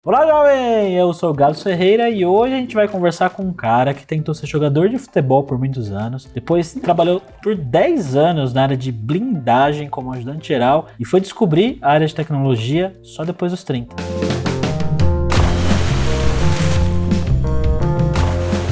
Olá, jovem! Eu sou o Gabs Ferreira e hoje a gente vai conversar com um cara que tentou ser jogador de futebol por muitos anos, depois trabalhou por 10 anos na área de blindagem como ajudante geral e foi descobrir a área de tecnologia só depois dos 30.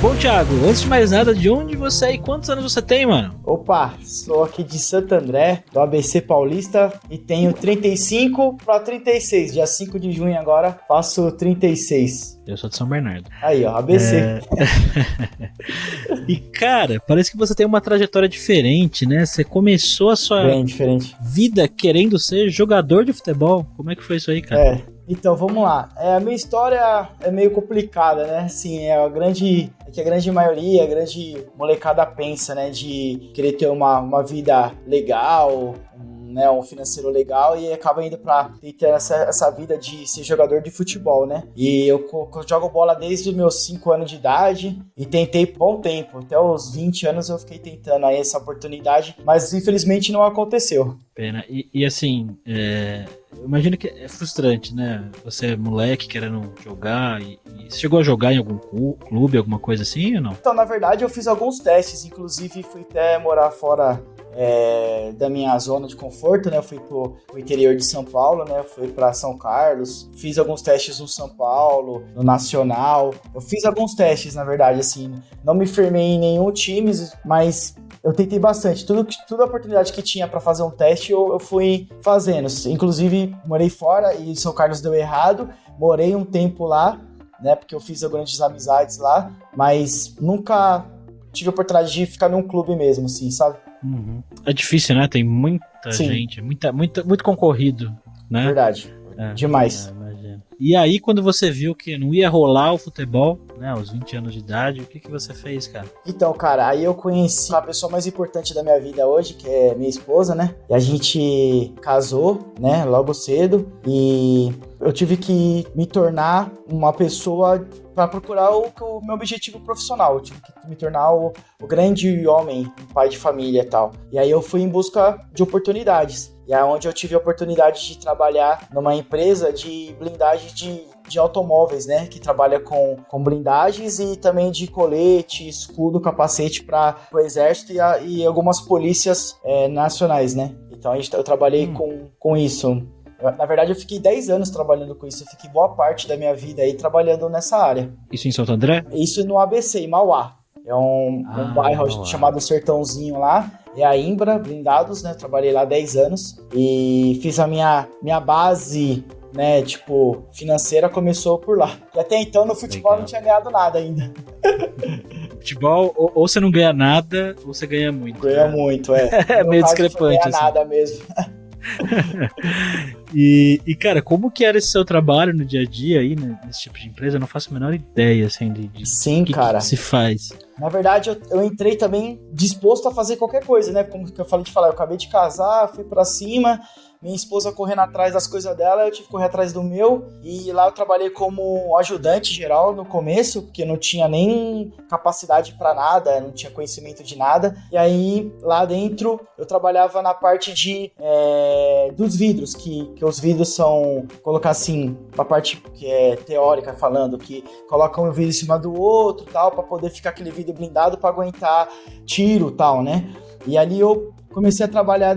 Bom, Thiago, antes de mais nada, de onde você é e quantos anos você tem, mano? Opa, sou aqui de Santo André, do ABC Paulista, e tenho 35 para 36. Dia 5 de junho agora, faço 36. Eu sou de São Bernardo. Aí, ó, ABC. E, cara, parece que você tem uma trajetória diferente, né? Você começou a sua Bem diferente. vida querendo ser jogador de futebol. Como é que foi isso aí, cara? Então, vamos lá. A minha história é meio complicada, né? Assim, que a grande maioria, a grande molecada pensa, né? De querer ter uma vida legal, um financeiro legal, e acaba indo pra ter essa vida de ser jogador de futebol, né? E eu jogo bola desde os meus 5 anos de idade e tentei por bom tempo. Até os 20 anos eu fiquei tentando aí essa oportunidade, mas infelizmente não aconteceu. Pena. E assim, eu imagino que é frustrante, né? Você é moleque querendo jogar e você chegou a jogar em algum clube, alguma coisa assim ou não? Então, na verdade, eu fiz alguns testes, inclusive fui até morar fora da minha zona de conforto, né? Eu fui pro interior de São Paulo, né? Eu fui para São Carlos, fiz alguns testes no São Paulo, no Nacional. Eu fiz alguns testes, na verdade, assim, não me firmei em nenhum time, mas eu tentei bastante. Toda a oportunidade que tinha para fazer um teste, eu fui fazendo. Inclusive, morei fora e São Carlos deu errado. Morei um tempo lá, né? Porque eu fiz grandes amizades lá, mas nunca tive a oportunidade de ficar num clube mesmo, assim, sabe? Uhum. É difícil, né? Tem muita gente, muito concorrido, né? Verdade. Demais. Imagino. E aí, quando você viu que não ia rolar o futebol, né, aos 20 anos de idade, o que você fez, cara? Então, cara, aí eu conheci a pessoa mais importante da minha vida hoje, que é minha esposa, né? E a gente casou, né, logo cedo, e eu tive que me tornar uma pessoa para procurar o meu objetivo profissional. Eu tive que me tornar o grande homem, um pai de família e tal. E aí eu fui em busca de oportunidades. E é onde eu tive a oportunidade de trabalhar numa empresa de blindagem de automóveis, né? Que trabalha com blindagens e também de colete, escudo, capacete para o exército e algumas polícias nacionais, né? Então eu trabalhei com isso. Na verdade, eu fiquei 10 anos trabalhando com isso. Eu fiquei boa parte da minha vida aí trabalhando nessa área. Isso em Santo André? Isso no ABC, em Mauá. É um bairro chamado Sertãozinho lá. É a Imbra, blindados, né? Trabalhei lá 10 anos. E fiz a minha base, né? Tipo, financeira começou por lá. E até então no futebol eu não tinha ganhado nada ainda. Futebol, ou você não ganha nada, ou você ganha muito. Ganha muito, É meio discrepante. Não ganha nada mesmo. E, cara, como que era esse seu trabalho no dia a dia aí, né, nesse tipo de empresa? Eu não faço a menor ideia, assim, Sim, que se faz. Na verdade, eu entrei também disposto a fazer qualquer coisa, né? Como que eu falei eu acabei de casar, fui pra cima, minha esposa correndo atrás das coisas dela, eu tive que correr atrás do meu, e lá eu trabalhei como ajudante geral no começo, porque não tinha nem capacidade pra nada, não tinha conhecimento de nada, e aí lá dentro eu trabalhava na parte dos vidros, que os vidros são, colocar assim, uma parte que é teórica falando, que colocam um vidro em cima do outro tal, pra poder ficar aquele vidro blindado pra aguentar tiro tal, né? E ali eu comecei a trabalhar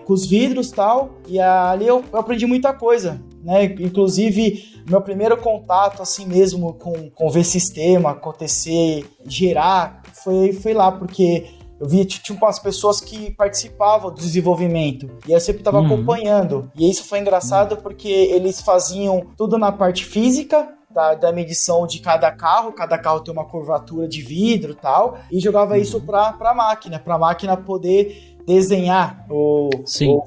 com os vidros e tal, e ali eu aprendi muita coisa, né? Inclusive, meu primeiro contato, assim mesmo, com ver sistema acontecer, gerar, foi lá, porque eu vi, tinha umas pessoas que participavam do desenvolvimento, e eu sempre estava acompanhando, e isso foi engraçado porque eles faziam tudo na parte física, da medição de cada carro tem uma curvatura de vidro e tal, e jogava isso pra máquina poder desenhar o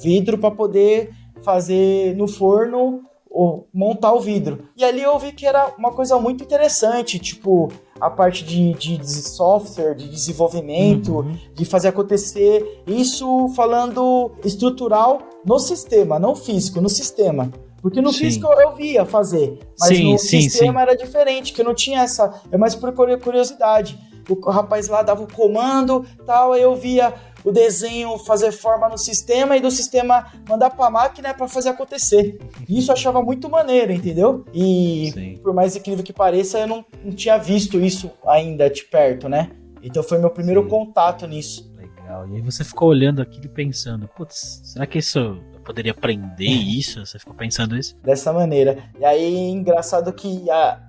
vidro para poder fazer no forno ou montar o vidro. E ali eu vi que era uma coisa muito interessante, tipo, a parte de software, de desenvolvimento, de fazer acontecer, isso falando estrutural no sistema, não físico, no sistema. Porque no físico eu via fazer, mas no sistema era diferente, que eu não tinha essa... É mais por curiosidade. O rapaz lá dava o comando, tal, aí eu via o desenho, fazer forma no sistema e do sistema mandar pra máquina pra fazer acontecer. E isso eu achava muito maneiro, entendeu? E Sim. por mais incrível que pareça, eu não tinha visto isso ainda de perto, né? Então foi meu primeiro contato nisso. Legal. E aí você ficou olhando aquilo e pensando, putz, será que isso eu poderia aprender isso? Você ficou pensando isso? Dessa maneira. E aí, engraçado que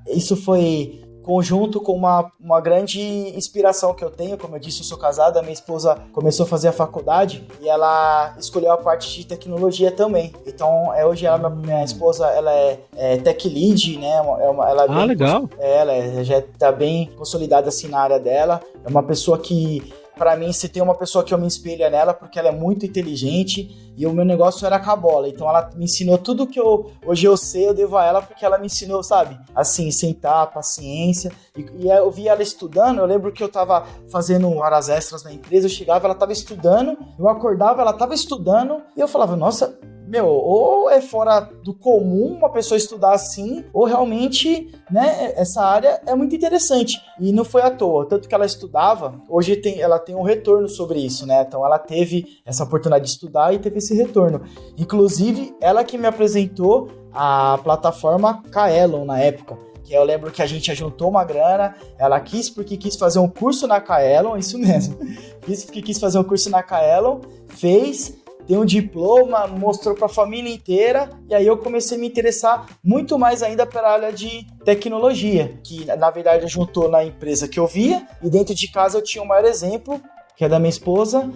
isso foi conjunto com uma grande inspiração que eu tenho. Como eu disse, eu sou casado, a minha esposa começou a fazer a faculdade e ela escolheu a parte de tecnologia também. Então, hoje minha esposa, ela é tech lead, né? Ela é legal. Ela já está bem consolidada assim na área dela. É uma pessoa que, pra mim, se tem uma pessoa que eu me espelho nela, porque ela é muito inteligente e o meu negócio era com a bola. Então ela me ensinou tudo que hoje eu sei, eu devo a ela, porque ela me ensinou, sabe? Assim, sentar, paciência. E eu vi ela estudando, eu lembro que eu tava fazendo horas extras na empresa, eu chegava, ela tava estudando, eu acordava, ela tava estudando, e eu falava, nossa, meu, ou é fora do comum uma pessoa estudar assim, ou realmente, né, essa área é muito interessante. E não foi à toa, tanto que ela estudava, hoje ela tem um retorno sobre isso, né? Então ela teve essa oportunidade de estudar e teve esse retorno. Inclusive, ela que me apresentou a plataforma Kaelon na época. Que eu lembro que a gente juntou uma grana, ela porque quis fazer um curso na Kaelon, isso mesmo. Porque quis fazer um curso na Kaelon, fez, tem um diploma, mostrou para a família inteira, e aí eu comecei a me interessar muito mais ainda pela área de tecnologia, que na verdade juntou na empresa que eu via, e dentro de casa eu tinha o maior exemplo, que é da minha esposa,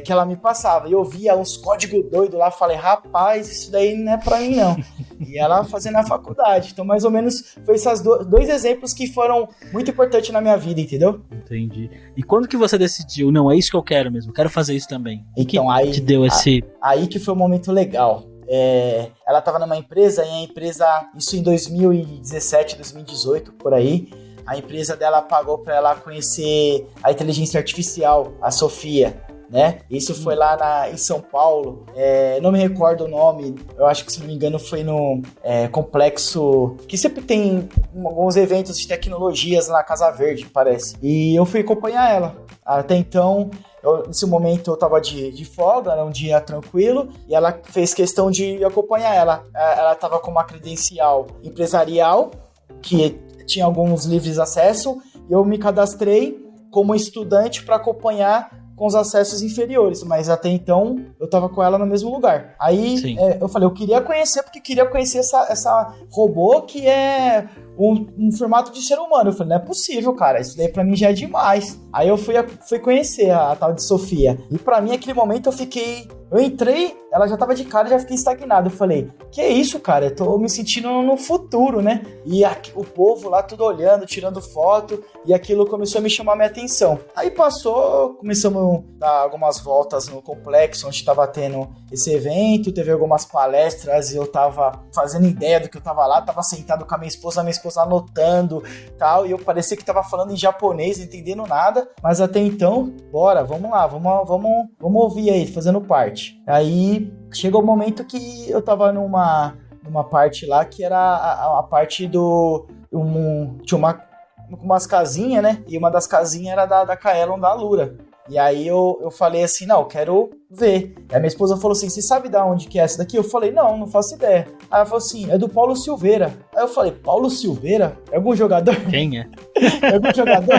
que ela me passava. E eu via uns códigos doidos lá, falei, rapaz, isso daí não é pra mim não. E ela fazendo a faculdade. Então, mais ou menos, foi esses dois exemplos que foram muito importantes na minha vida, entendeu? Entendi. E quando que você decidiu, não, é isso que eu quero mesmo, quero fazer isso também? Então, que te deu esse... Aí que foi um momento legal. Ela estava numa empresa, e a empresa, isso em 2017, 2018, por aí, a empresa dela pagou para ela conhecer a inteligência artificial, a Sofia, né? Isso foi lá em São Paulo, não me recordo o nome, eu acho que, se não me engano, foi no complexo, que sempre tem alguns eventos de tecnologias na Casa Verde, parece. E eu fui acompanhar ela. Até então, nesse momento eu tava de folga, era um dia tranquilo, e ela fez questão de acompanhar ela. Ela tava com uma credencial empresarial, que tinha alguns livres acesso, e eu me cadastrei como estudante para acompanhar com os acessos inferiores, mas até então eu tava com ela no mesmo lugar. Aí eu falei, eu queria conhecer, porque queria conhecer essa robô que é um formato de ser humano. Eu falei, não é possível, cara, isso daí pra mim já é demais. Aí eu fui conhecer a tal de Sofia, e pra mim, naquele momento, eu entrei, ela já tava de cara, já fiquei estagnado. Eu falei, que é isso, cara? Eu tô me sentindo no futuro, né? E o povo lá tudo olhando, tirando foto, e aquilo começou a me chamar minha atenção. Aí começamos a dar algumas voltas no complexo, onde tava tendo esse evento, teve algumas palestras, e eu tava fazendo ideia do que eu tava lá, tava sentado com a minha esposa anotando, tal, e eu parecia que tava falando em japonês, não entendendo nada, mas até então, bora, vamos lá, vamos ouvir aí, fazendo parte. Aí chegou o momento que eu tava numa parte lá que era a parte tinha umas casinhas, né? E uma das casinhas era da Kaelon, da Alura. E aí eu falei assim, não, eu quero ver. Aí minha esposa falou assim, você sabe de onde que é essa daqui? Eu falei, não faço ideia. Aí ela falou assim, é do Paulo Silveira. Aí eu falei, Paulo Silveira? É algum jogador? Quem é? É algum jogador?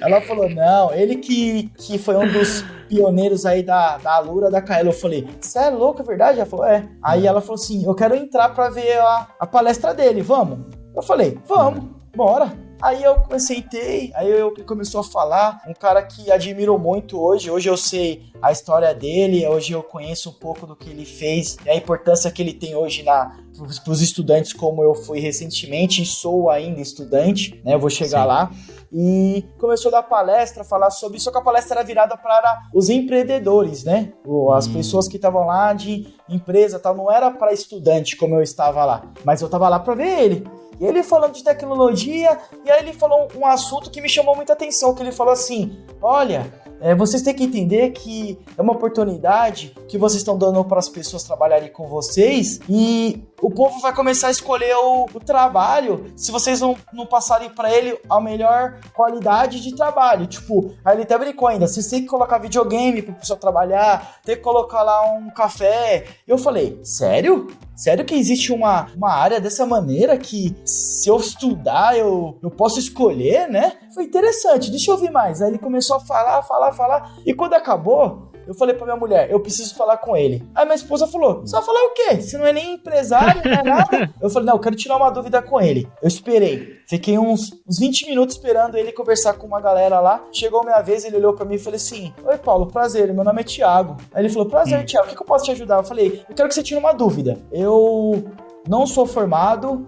Ela falou, não, ele que foi um dos pioneiros aí da Alura, da Kaelon. Eu falei, você é louco, é verdade? Ela falou, é. Aí ela falou assim, eu quero entrar pra ver a palestra dele, vamos? Eu falei, vamos, bora. Aí eu sentei, aí ele começou a falar, um cara que admiro muito hoje eu sei a história dele, hoje eu conheço um pouco do que ele fez e a importância que ele tem hoje para os estudantes, como eu fui recentemente e sou ainda estudante, né, eu vou chegar lá. E começou a dar palestra, falar sobre isso, só que a palestra era virada para os empreendedores, né? As pessoas que estavam lá de empresa, tal, não era para estudante como eu estava lá, mas eu estava lá para ver ele. E ele falando de tecnologia, e aí ele falou um assunto que me chamou muita atenção, que ele falou assim, olha, vocês têm que entender que é uma oportunidade que vocês estão dando para as pessoas trabalharem com vocês, e o povo vai começar a escolher o trabalho se vocês não passarem pra ele a melhor qualidade de trabalho. Tipo, aí ele até brincou ainda, vocês têm que colocar videogame pro pessoal trabalhar, tem que colocar lá um café. E eu falei, sério? Sério que existe uma área dessa maneira que se eu estudar eu posso escolher, né? Foi interessante, deixa eu ouvir mais. Aí ele começou a falar. E quando acabou, eu falei pra minha mulher, eu preciso falar com ele. Aí minha esposa falou, você vai falar o quê? Você não é nem empresário, não é nada? Eu falei, não, eu quero tirar uma dúvida com ele. Eu esperei. Fiquei uns 20 minutos esperando ele conversar com uma galera lá. Chegou a minha vez, ele olhou pra mim e falou assim, oi Paulo, prazer, meu nome é Thiago. Aí ele falou, prazer Thiago, o que eu posso te ajudar? Eu falei, eu quero que você tire uma dúvida. Eu não sou formado,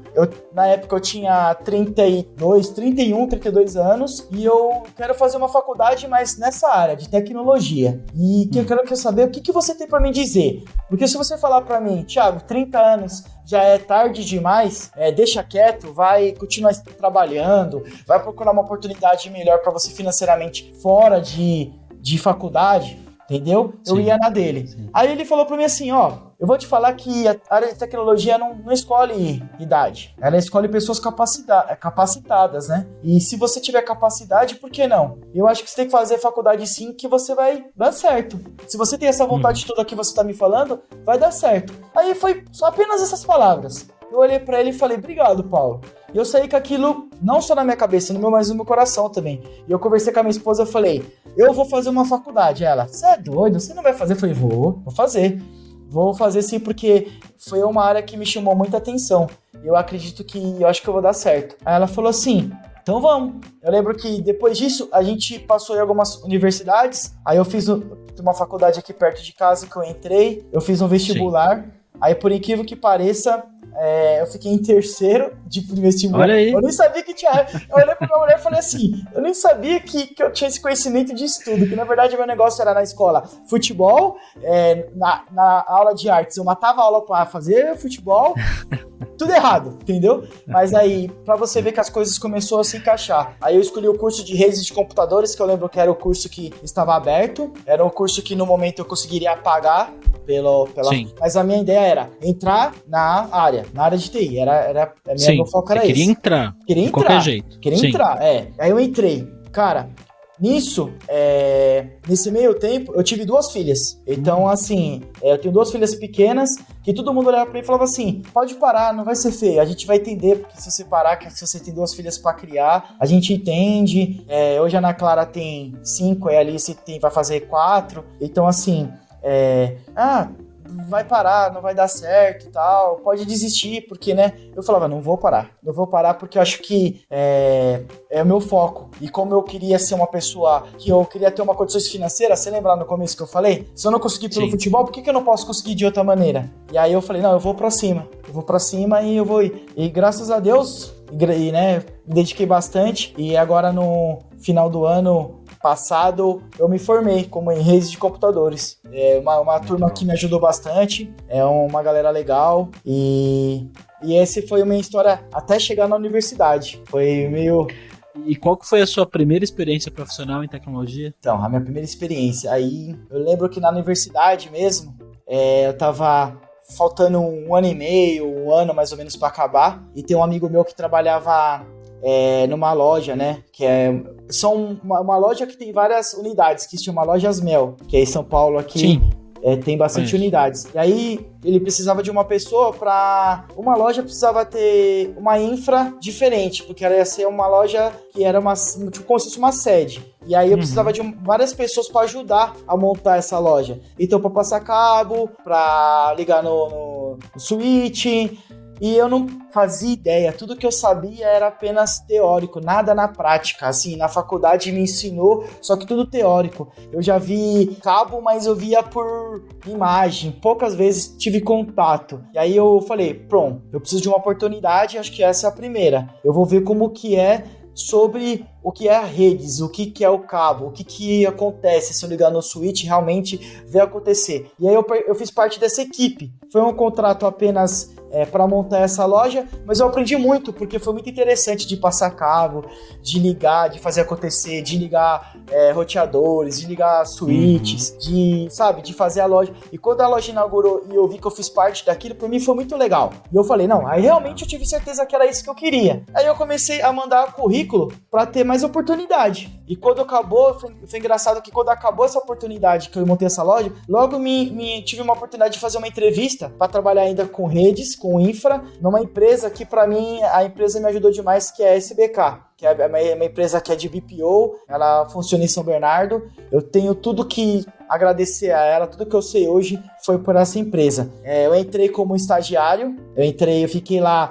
na época eu tinha 32 anos e eu quero fazer uma faculdade, mas nessa área de tecnologia. E que eu quero saber o que você tem pra me dizer. Porque se você falar pra mim, Thiago, 30 anos já é tarde demais, deixa quieto, vai continuar trabalhando, vai procurar uma oportunidade melhor pra você financeiramente fora de faculdade, entendeu? Sim. Eu ia na dele. Sim. Aí ele falou pra mim assim, ó, eu vou te falar que a área de tecnologia não escolhe idade. Ela escolhe pessoas capacitadas, né? E se você tiver capacidade, por que não? Eu acho que você tem que fazer faculdade sim, que você vai dar certo. Se você tem essa vontade toda que você tá me falando, vai dar certo. Aí foi só apenas essas palavras. Eu olhei pra ele e falei, obrigado, Paulo. E eu saí com aquilo, não só na minha cabeça, mas no meu coração também. E eu conversei com a minha esposa e falei, eu vou fazer uma faculdade. Ela, você é doido? Você não vai fazer? Eu falei, vou fazer. Vou fazer sim, porque foi uma área que me chamou muita atenção. Eu acredito que, eu acho que eu vou dar certo. Aí ela falou assim, então vamos. Eu lembro que depois disso, a gente passou em algumas universidades. Aí eu fiz uma faculdade aqui perto de casa que eu entrei. Eu fiz um vestibular. Sim. Aí, por incrível que pareça, eu fiquei em terceiro de vestibular. Olha aí. Eu nem sabia que tinha... Eu olhei pra minha mulher e falei assim, eu nem sabia que eu tinha esse conhecimento de estudo, que na verdade meu negócio era na escola futebol, na aula de artes eu matava a aula pra fazer futebol, tudo errado, entendeu? Mas aí, pra você ver que as coisas começaram a se encaixar. Aí eu escolhi o curso de redes de computadores, que eu lembro que era o curso que estava aberto, era um curso que no momento eu conseguiria pagar, mas a minha ideia era entrar na área de TI. Meu foco era esse. Queria entrar. De qualquer jeito. Queria entrar. Aí eu entrei. Cara, nesse meio tempo, eu tive 2 filhas. Então, assim, eu tenho 2 filhas pequenas que todo mundo olhava pra mim e falava assim, pode parar, não vai ser feio. A gente vai entender, porque se você parar, que se você tem 2 filhas pra criar, a gente entende. Hoje a Ana Clara tem 5, a Alice vai fazer 4. Então, assim... vai parar, não vai dar certo e tal, pode desistir, porque, né, eu falava, não vou parar porque eu acho que é o meu foco, e como eu queria ser uma pessoa, que eu queria ter uma condições financeiras, você lembra no começo que eu falei? Se eu não conseguir pelo futebol, por que eu não posso conseguir de outra maneira? E aí eu falei, não, eu vou pra cima e eu vou ir, e graças a Deus, né, me dediquei bastante, e agora no final do ano passado, eu me formei como em redes de computadores. É uma turma que me ajudou bastante, é uma galera legal, e essa foi a minha história até chegar na universidade. Foi meio... E qual que foi a sua primeira experiência profissional em tecnologia? Então, a minha primeira experiência, aí eu lembro que na universidade mesmo, eu tava faltando 1 ano e meio, 1 ano mais ou menos pra acabar, e tem um amigo meu que trabalhava... numa loja, né, que são uma loja que tem várias unidades, que se chama Lojas Mel, que é em São Paulo aqui. Sim. Tem bastante unidades. E aí, ele precisava de uma pessoa uma loja precisava ter uma infra diferente, porque ia ser uma loja que era como se fosse uma sede. E aí eu precisava de várias pessoas para ajudar a montar essa loja. Então, para passar cabo, para ligar no switch... E eu não fazia ideia, tudo que eu sabia era apenas teórico, nada na prática, assim, na faculdade me ensinou, só que tudo teórico. Eu já vi cabo, mas eu via por imagem, poucas vezes tive contato. E aí eu falei, pronto, eu preciso de uma oportunidade, acho que essa é a primeira. Eu vou ver como que é sobre o que é a redes, o que é o cabo, o que acontece se eu ligar no switch, realmente vai acontecer. E aí eu fiz parte dessa equipe. Foi um contrato apenas para montar essa loja, mas eu aprendi muito, porque foi muito interessante de passar cabo, de ligar, de fazer acontecer, de ligar roteadores, de ligar switches, de fazer a loja. E quando a loja inaugurou e eu vi que eu fiz parte daquilo, para mim foi muito legal. E eu falei, não, aí realmente eu tive certeza que era isso que eu queria. Aí eu comecei a mandar currículo para ter mais oportunidade. E quando acabou, foi engraçado que quando acabou essa oportunidade que eu montei essa loja, logo tive uma oportunidade de fazer uma entrevista para trabalhar ainda com redes, com infra, numa empresa que para mim, a empresa me ajudou demais, que é a SBK, que é uma empresa que é de BPO, ela funciona em São Bernardo. Eu tenho tudo que agradecer a ela, tudo que eu sei hoje foi por essa empresa. Eu entrei como estagiário, eu fiquei lá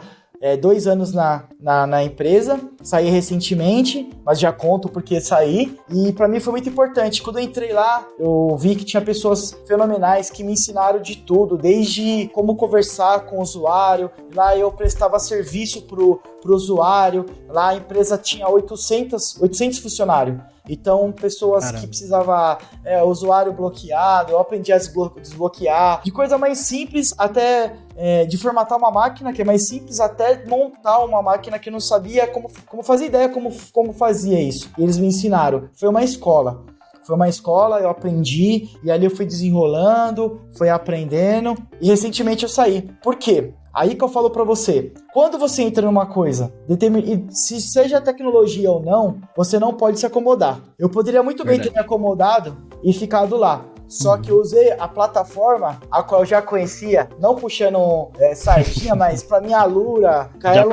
2 anos na empresa, saí recentemente, mas já conto porque saí, e pra mim foi muito importante. Quando eu entrei lá, eu vi que tinha pessoas fenomenais que me ensinaram de tudo, desde como conversar com o usuário. Lá eu prestava serviço pro usuário, lá a empresa tinha 800 funcionários. Então, pessoas que precisavam usuário bloqueado, eu aprendi a desbloquear, de coisa mais simples até de formatar uma máquina, que é mais simples, até montar uma máquina que eu não sabia como fazer ideia como fazia isso. E eles me ensinaram. Foi uma escola, eu aprendi, e ali eu fui desenrolando, fui aprendendo, e recentemente eu saí. Por quê? Aí que eu falo pra você, quando você entra numa coisa, se seja tecnologia ou não, você não pode se acomodar. Eu poderia muito bem ter me acomodado e ficado lá. Só que eu usei a plataforma, a qual eu já conhecia, não puxando sardinha, mas pra mim a Lura, Kaelon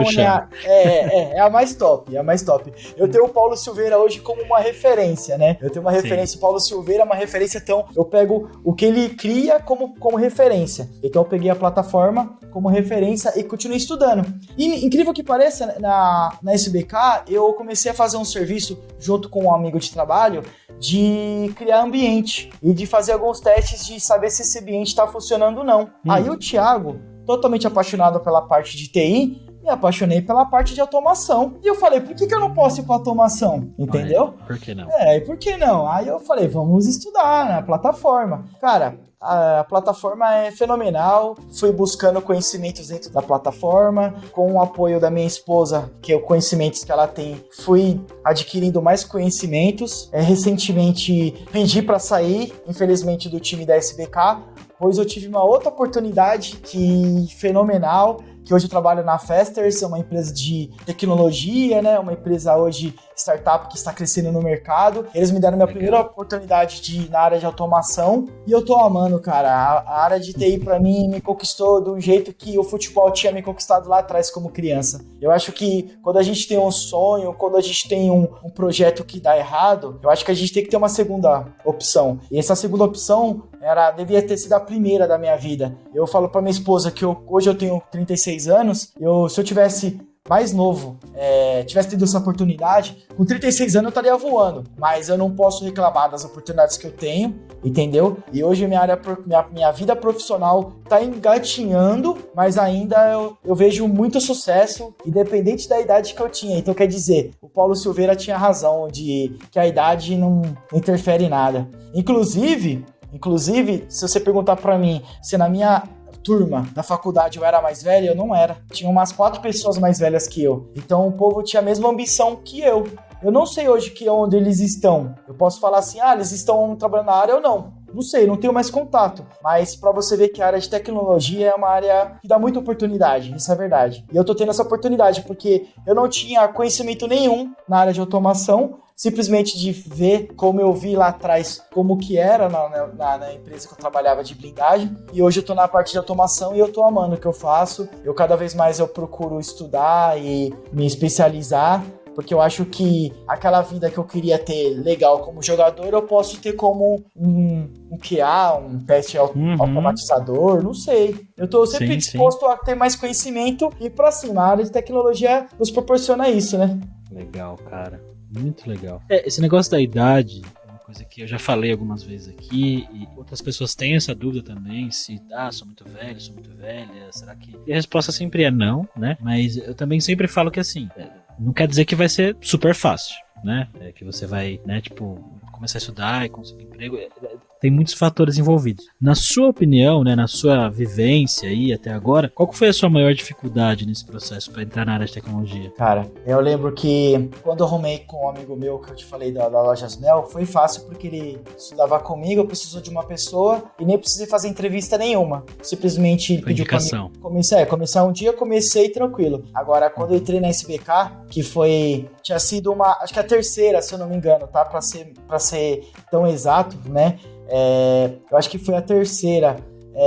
é a mais top, Eu tenho o Paulo Silveira hoje como uma referência, né? Eu tenho uma referência, o Paulo Silveira é uma referência, então eu pego o que ele cria como referência. Então eu peguei a plataforma como referência e continuei estudando. E incrível que pareça, na SBK, eu comecei a fazer um serviço junto com um amigo de trabalho de criar ambiente e de fazer alguns testes de saber se esse ambiente está funcionando ou não. Aí o Thiago, totalmente apaixonado pela parte de TI, me apaixonei pela parte de automação. E eu falei, por que eu não posso ir para automação? Entendeu? Por que não? E por que não? Aí eu falei, vamos estudar na plataforma. Cara, a plataforma é fenomenal. Fui buscando conhecimentos dentro da plataforma. Com o apoio da minha esposa, que é o conhecimentos que ela tem, fui adquirindo mais conhecimentos. Recentemente pedi para sair, infelizmente, do time da SBK, pois eu tive uma outra oportunidade fenomenal, que hoje eu trabalho na Fasters, é uma empresa de tecnologia, né? Uma empresa hoje startup que está crescendo no mercado. Eles me deram minha primeira oportunidade na área de automação e eu tô amando, cara. A área de TI pra mim me conquistou do jeito que o futebol tinha me conquistado lá atrás como criança. Eu acho que quando a gente tem um sonho, quando a gente tem um projeto que dá errado, eu acho que a gente tem que ter uma segunda opção. E essa segunda opção devia ter sido a primeira da minha vida. Eu falo pra minha esposa que hoje eu tenho 36 anos, se eu tivesse mais novo, tivesse tido essa oportunidade, com 36 anos eu estaria voando, mas eu não posso reclamar das oportunidades que eu tenho, entendeu? E hoje minha vida profissional tá engatinhando, mas ainda eu vejo muito sucesso, independente da idade que eu tinha. Então quer dizer, o Paulo Silveira tinha razão de que a idade não interfere em nada. Inclusive, se você perguntar pra mim se na minha turma da faculdade eu era mais velho, eu não era. Tinha umas 4 pessoas mais velhas que eu. Então o povo tinha a mesma ambição que eu. Eu não sei hoje onde eles estão. Eu posso falar assim, eles estão trabalhando na área ou não. Não sei, não tenho mais contato. Mas pra você ver que a área de tecnologia é uma área que dá muita oportunidade, isso é verdade. E eu tô tendo essa oportunidade porque eu não tinha conhecimento nenhum na área de automação, simplesmente de ver como eu vi lá atrás, como que era na empresa que eu trabalhava de blindagem. E hoje eu tô na parte de automação e eu tô amando o que eu faço. Cada vez mais eu procuro estudar e me especializar, porque eu acho que aquela vida que eu queria ter legal como jogador, eu posso ter como um QA, um teste automatizador, não sei. Eu tô sempre disposto a ter mais conhecimento e pra cima. A área de tecnologia nos proporciona isso, né? Legal, cara. Muito legal. Esse negócio da idade é uma coisa que eu já falei algumas vezes aqui, e outras pessoas têm essa dúvida também, se, sou muito velho, sou muito velha, será que... E a resposta sempre é não, né? Mas eu também sempre falo que assim, não quer dizer que vai ser super fácil. né? Que você vai, né, tipo, começar a estudar e conseguir emprego. Tem muitos fatores envolvidos. Na sua opinião, né, na sua vivência aí até agora, qual que foi a sua maior dificuldade nesse processo para entrar na área de tecnologia? Cara, eu lembro que quando eu arrumei com um amigo meu, que eu te falei da Lojas Mel, foi fácil porque ele estudava comigo, eu precisou de uma pessoa e nem precisei fazer entrevista nenhuma. Simplesmente ele pediu pra mim. Começar um dia, comecei tranquilo. Agora, quando eu entrei na SBK, que tinha sido acho que a terceira, se eu não me engano, tá? Pra ser tão exato, né? Eu acho que foi a terceira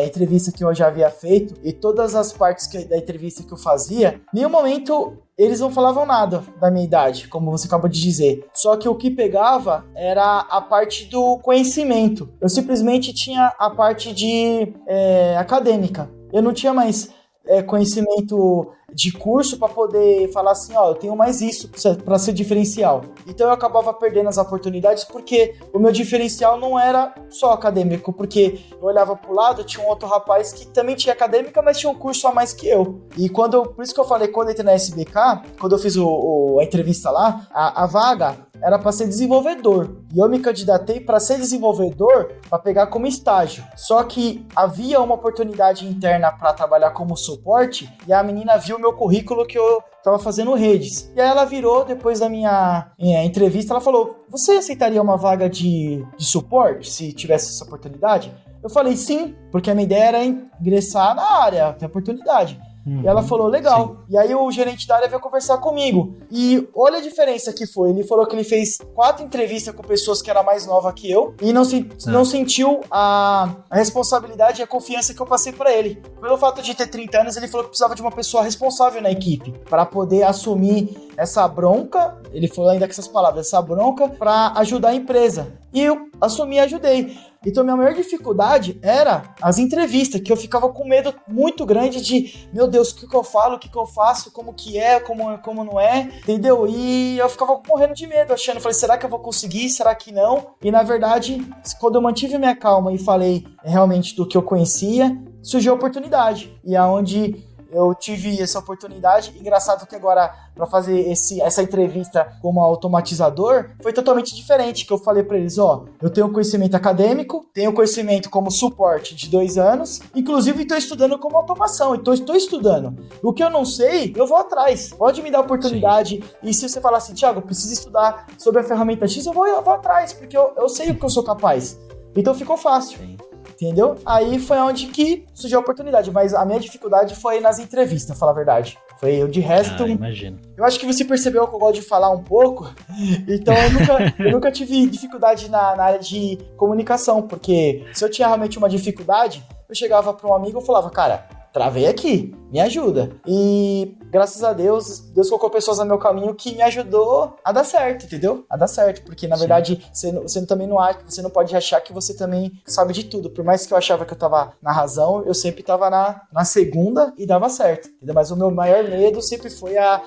entrevista que eu já havia feito, e todas as partes da entrevista que eu fazia, em nenhum momento eles não falavam nada da minha idade, como você acabou de dizer. Só que o que pegava era a parte do conhecimento. Eu simplesmente tinha a parte de acadêmica. Eu não tinha mais conhecimento de curso para poder falar assim, eu tenho mais isso para ser diferencial. Então eu acabava perdendo as oportunidades porque o meu diferencial não era só acadêmico, porque eu olhava pro lado, tinha um outro rapaz que também tinha acadêmica, mas tinha um curso a mais que eu. E por isso que eu falei, quando eu entrei na SBK, quando eu fiz a entrevista lá, a vaga era para ser desenvolvedor. E eu me candidatei para ser desenvolvedor para pegar como estágio. Só que havia uma oportunidade interna para trabalhar como suporte e a menina viu meu currículo que eu tava fazendo redes. E aí ela virou, depois da minha entrevista, ela falou: você aceitaria uma vaga de suporte se tivesse essa oportunidade? Eu falei sim, porque a minha ideia era ingressar na área, ter oportunidade. E ela falou, legal. Sim. E aí o gerente da área veio conversar comigo. E olha a diferença que foi. Ele falou que ele fez 4 entrevistas com pessoas que eram mais novas que eu e não sentiu a responsabilidade e a confiança que eu passei pra ele. Pelo fato de ter 30 anos, ele falou que precisava de uma pessoa responsável na equipe para poder assumir essa bronca. Ele falou ainda com essas palavras, essa bronca para ajudar a empresa. E eu assumi e ajudei. Então, minha maior dificuldade era as entrevistas, que eu ficava com medo muito grande de, meu Deus, o que eu falo, o que eu faço, como que é, como não é, entendeu? E eu ficava morrendo de medo, falei, será que eu vou conseguir, será que não? E, na verdade, quando eu mantive minha calma e falei realmente do que eu conhecia, surgiu a oportunidade. E aonde eu tive essa oportunidade. Engraçado que agora, para fazer essa entrevista como automatizador, foi totalmente diferente, que eu falei para eles, eu tenho conhecimento acadêmico, tenho conhecimento como suporte de 2 anos, inclusive estou estudando como automação, então estou estudando. O que eu não sei, eu vou atrás. Pode me dar oportunidade. Sim. E se você falar assim, Thiago, eu preciso estudar sobre a ferramenta X, eu vou atrás, porque eu sei o que eu sou capaz. Então ficou fácil. Sim. Entendeu? Aí foi onde que surgiu a oportunidade, mas a minha dificuldade foi nas entrevistas, pra falar a verdade. Foi eu de resto. Imagino. Eu acho que você percebeu que eu gosto de falar um pouco, então eu nunca tive dificuldade na área de comunicação, porque se eu tinha realmente uma dificuldade, eu chegava pra um amigo e falava, cara, travei aqui, me ajuda. E graças a Deus, Deus colocou pessoas no meu caminho que me ajudou a dar certo, entendeu? A dar certo, porque na verdade você também você não pode achar que você também sabe de tudo. Por mais que eu achava que eu tava na razão, eu sempre tava na segunda e dava certo, entendeu? Mas o meu maior medo sempre foi a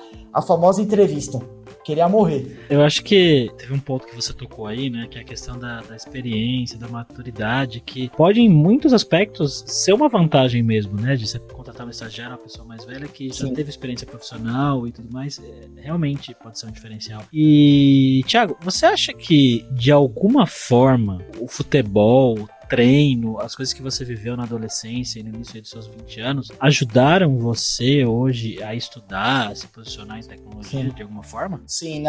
famosa entrevista. Queria morrer. Eu acho que teve um ponto que você tocou aí, né? Que é a questão da experiência, da maturidade, que pode, em muitos aspectos, ser uma vantagem mesmo, né? De você contratar um estagiário, uma pessoa mais velha que já teve experiência profissional e tudo mais. Realmente pode ser um diferencial. E, Thiago, você acha que, de alguma forma, o futebol, treino, as coisas que você viveu na adolescência e no início dos seus 20 anos, ajudaram você hoje a estudar, a se posicionar em tecnologia de alguma forma? Sim,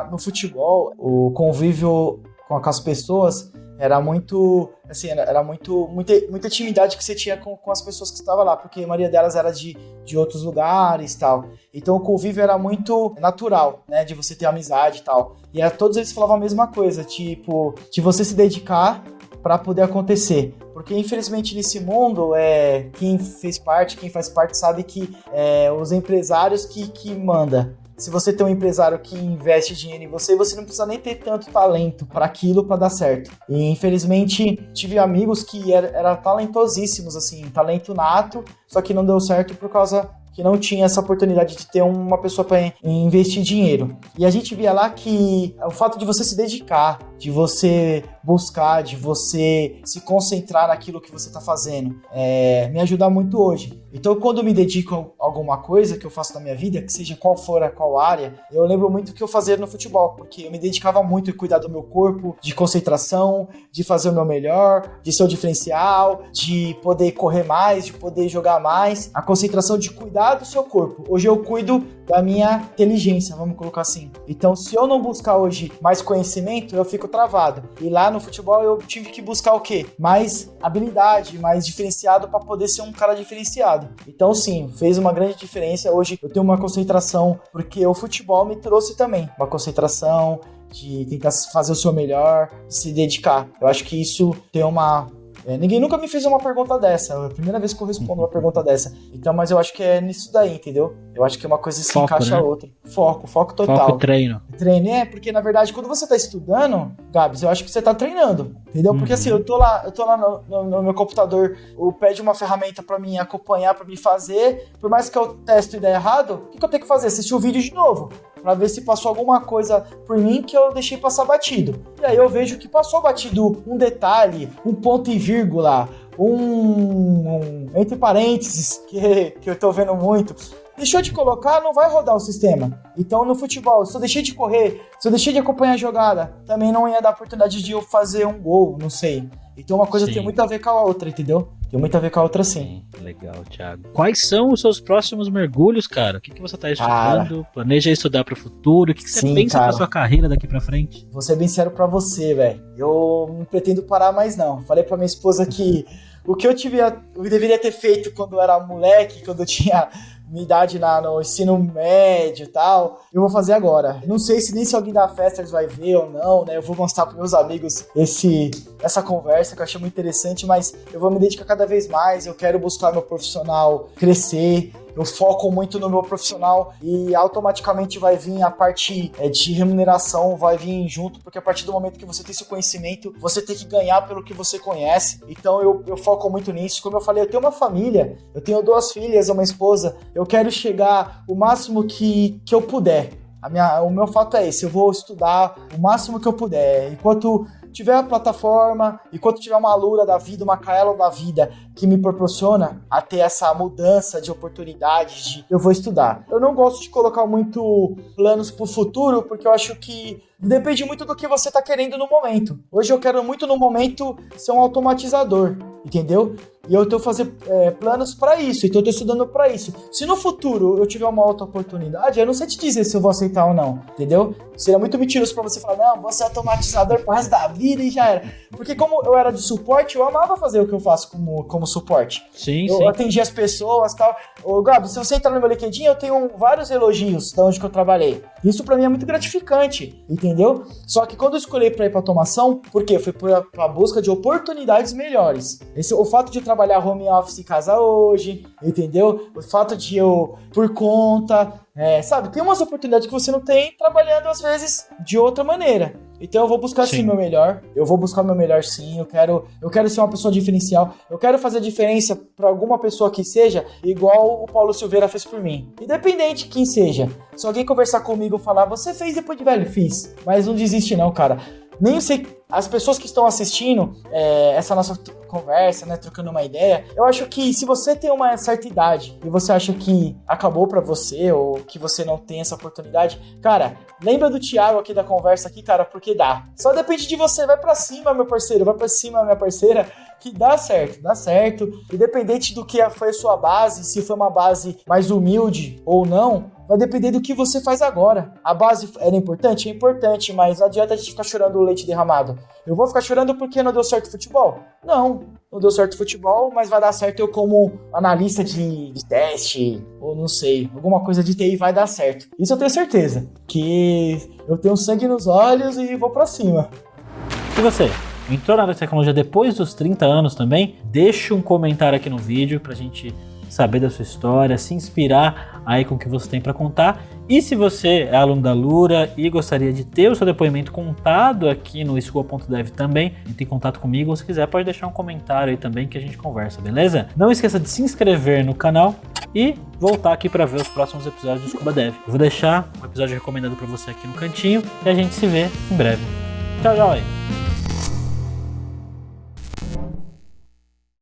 no futebol, o convívio com as pessoas era muito, assim, muita intimidade que você tinha com as pessoas que estavam lá, porque a maioria delas era de outros lugares e tal. Então o convívio era muito natural, né, de você ter amizade e tal. E todos eles falavam a mesma coisa, tipo, de você se dedicar para poder acontecer, porque infelizmente nesse mundo quem faz parte sabe que os empresários que manda. Se você tem um empresário que investe dinheiro em você não precisa nem ter tanto talento para aquilo para dar certo. E infelizmente tive amigos que eram talentosíssimos, assim, talento nato, só que não deu certo por causa que não tinha essa oportunidade de ter uma pessoa para investir dinheiro. E a gente via lá que o fato de você se dedicar, de você buscar, de você se concentrar naquilo que você tá fazendo, me ajuda muito hoje. Então, quando eu me dedico a alguma coisa que eu faço na minha vida, que seja qual for a qual área, eu lembro muito o que eu fazia no futebol, porque eu me dedicava muito em cuidar do meu corpo, de concentração, de fazer o meu melhor, de ser o diferencial, de poder correr mais, de poder jogar mais. A concentração de cuidar do seu corpo. Hoje eu cuido da minha inteligência, vamos colocar assim. Então, se eu não buscar hoje mais conhecimento, eu fico travado. E lá no futebol eu tive que buscar o quê? Mais habilidade, mais diferenciado para poder ser um cara diferenciado. Então, sim, fez uma grande diferença. Hoje eu tenho uma concentração, porque o futebol me trouxe também uma concentração de tentar fazer o seu melhor, de se dedicar. Eu acho que isso tem uma... ninguém nunca me fez uma pergunta dessa. É a primeira vez que eu respondo uma pergunta dessa. Então, mas eu acho que é nisso daí, entendeu? Eu acho que uma coisa se encaixa a outra. Foco total. Foco, treino. Treino, porque na verdade, quando você tá estudando, Gabs, eu acho que você tá treinando, entendeu? Porque assim, eu tô lá no meu computador, eu pede uma ferramenta pra mim acompanhar, pra me fazer, por mais que eu teste e der errado, o que eu tenho que fazer? Assistir o vídeo de novo, pra ver se passou alguma coisa por mim que eu deixei passar batido. E aí eu vejo que passou batido um detalhe, um ponto e vírgula, entre parênteses, que eu tô vendo muito. Deixou de colocar, não vai rodar o sistema. Então, no futebol, se eu deixei de correr, se eu deixei de acompanhar a jogada, também não ia dar oportunidade de eu fazer um gol, não sei. Então, uma coisa tem muito a ver com a outra, entendeu? Tem muito a ver com a outra, sim. Legal, Thiago. Quais são os seus próximos mergulhos, cara? O que você tá estudando? Planeja estudar pro futuro? O que você pensa pra sua carreira daqui pra frente? Vou ser bem sério pra você, velho. Eu não pretendo parar mais, não. Falei pra minha esposa que o que eu deveria ter feito quando eu era moleque, quando eu tinha minha idade no ensino médio e tal, eu vou fazer agora. Não sei se alguém da Festers vai ver ou não, né? Eu vou mostrar pros meus amigos essa conversa que eu achei muito interessante, mas eu vou me dedicar cada vez mais, eu quero buscar meu profissional crescer, eu foco muito no meu profissional e automaticamente vai vir a parte de remuneração, vai vir junto, porque a partir do momento que você tem seu conhecimento, você tem que ganhar pelo que você conhece. Então eu foco muito nisso. Como eu falei, eu tenho uma família, eu tenho 2 filhas, uma esposa, eu quero chegar o máximo que eu puder. O meu fato é esse, eu vou estudar o máximo que eu puder. Enquanto tiver a plataforma, enquanto tiver uma Alura da vida, uma Kaelo da vida que me proporciona a ter essa mudança de oportunidade, eu vou estudar. Eu não gosto de colocar muito planos pro futuro, porque eu acho que depende muito do que você tá querendo no momento. Hoje eu quero muito no momento ser um automatizador, entendeu? E eu tô fazendo planos pra isso, então eu tô estudando pra isso. Se no futuro eu tiver uma outra oportunidade, eu não sei te dizer se eu vou aceitar ou não, entendeu? Seria muito mentiroso pra você falar, não, vou ser automatizador pro resto da vida e já era. Porque como eu era de suporte, eu amava fazer o que eu faço como suporte. Eu atendia as pessoas e tal. Ô, Gabi, se você entrar no meu LinkedIn, eu tenho vários elogios de onde que eu trabalhei. Isso pra mim é muito gratificante, entendeu? Só que quando eu escolhi pra ir pra automação, por quê? Foi pra busca de oportunidades melhores. O fato de eu trabalhar home office em casa hoje, entendeu? O fato de eu, por conta, sabe? Tem umas oportunidades que você não tem trabalhando, às vezes, de outra maneira. Então eu vou buscar sim meu melhor, eu vou buscar o meu melhor sim, eu quero ser uma pessoa diferencial, eu quero fazer diferença pra alguma pessoa que seja igual o Paulo Silveira fez por mim, independente de quem seja. Se alguém conversar comigo e falar, você fez depois de velho? Fiz, mas não desiste não, cara. Nem sei, as pessoas que estão assistindo essa nossa conversa, né, trocando uma ideia, eu acho que se você tem uma certa idade e você acha que acabou pra você ou que você não tem essa oportunidade, cara, lembra do Thiago aqui da conversa aqui, cara, porque dá. Só depende de você, vai pra cima, meu parceiro, vai pra cima, minha parceira, que dá certo. Independente do que foi a sua base, se foi uma base mais humilde ou não, vai depender do que você faz agora. A base era importante? É importante, mas não adianta a gente ficar chorando o leite derramado. Eu vou ficar chorando porque não deu certo o futebol? Não deu certo o futebol, mas vai dar certo eu como analista de teste, ou não sei, alguma coisa de TI vai dar certo. Isso eu tenho certeza, que eu tenho sangue nos olhos e vou pra cima. E você? Entrou na área de tecnologia depois dos 30 anos também? Deixa um comentário aqui no vídeo pra gente saber da sua história, se inspirar aí com o que você tem para contar. E se você é aluno da Alura e gostaria de ter o seu depoimento contado aqui no School.dev também, entre em contato comigo, ou se quiser pode deixar um comentário aí também que a gente conversa, beleza? Não esqueça de se inscrever no canal e voltar aqui para ver os próximos episódios do Scuba Dev. Eu vou deixar um episódio recomendado para você aqui no cantinho e a gente se vê em breve. Tchau, tchau aí.